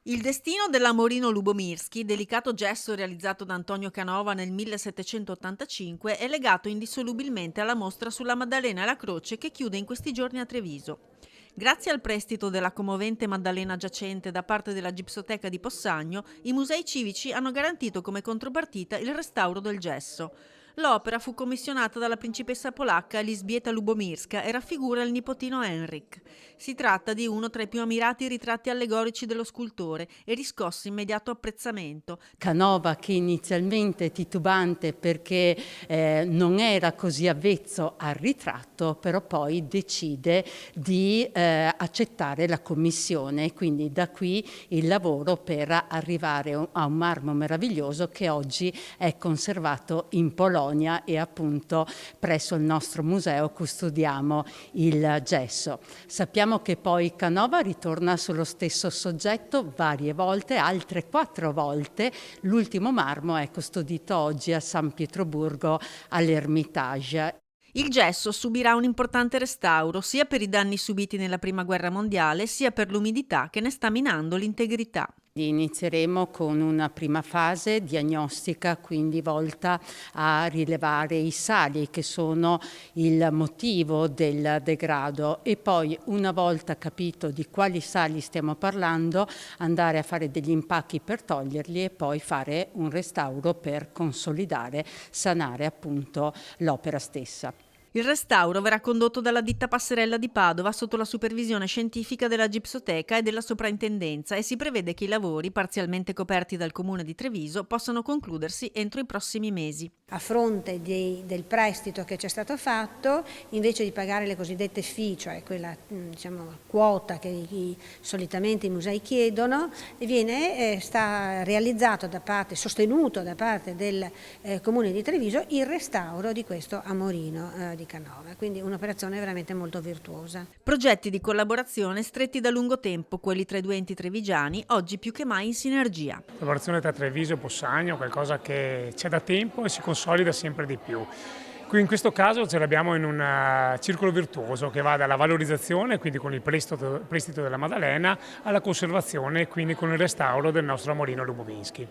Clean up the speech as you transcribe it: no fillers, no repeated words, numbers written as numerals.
Il destino dell'Amorino Lubomirski, delicato gesso realizzato da Antonio Canova nel 1785, è legato indissolubilmente alla mostra sulla Maddalena e la Croce che chiude in questi giorni a Treviso. Grazie al prestito della commovente Maddalena giacente da parte della Gipsoteca di Possagno, i musei civici hanno garantito come contropartita il restauro del gesso. L'opera fu commissionata dalla principessa polacca Elżbieta Lubomirska e raffigura il nipotino Henryk. Si tratta di uno tra i più ammirati ritratti allegorici dello scultore e riscosse immediato apprezzamento. Canova, che inizialmente titubante perché non era così avvezzo al ritratto, però poi decide di accettare la commissione, quindi da qui il lavoro per arrivare a un marmo meraviglioso che oggi è conservato in Polonia e appunto presso il nostro museo custodiamo il gesso. Sappiamo che poi Canova ritorna sullo stesso soggetto varie volte, altre 4 volte. L'ultimo marmo è custodito oggi a San Pietroburgo all'Ermitage. Il gesso subirà un importante restauro sia per i danni subiti nella Prima Guerra Mondiale sia per l'umidità che ne sta minando l'integrità. Inizieremo con una prima fase diagnostica, quindi volta a rilevare i sali che sono il motivo del degrado e poi, una volta capito di quali sali stiamo parlando, andare a fare degli impacchi per toglierli e poi fare un restauro per consolidare, sanare appunto l'opera stessa. Il restauro verrà condotto dalla ditta Passerella di Padova sotto la supervisione scientifica della Gipsoteca e della Soprintendenza e si prevede che i lavori, parzialmente coperti dal Comune di Treviso, possano concludersi entro i prossimi mesi. A fronte del prestito che ci è stato fatto, invece di pagare le cosiddette fee, cioè quella quota che solitamente i musei chiedono, sta realizzato sostenuto da parte del Comune di Treviso il restauro di questo Amorino di Canova, quindi un'operazione veramente molto virtuosa. Progetti di collaborazione stretti da lungo tempo, quelli tra i due enti trevigiani, oggi più che mai in sinergia. La collaborazione tra Treviso e Possagno è qualcosa che c'è da tempo e si consolida sempre di più. Qui in questo caso ce l'abbiamo in un circolo virtuoso che va dalla valorizzazione, quindi con il prestito della Maddalena, alla conservazione, quindi con il restauro del nostro Amorino Lubomirski.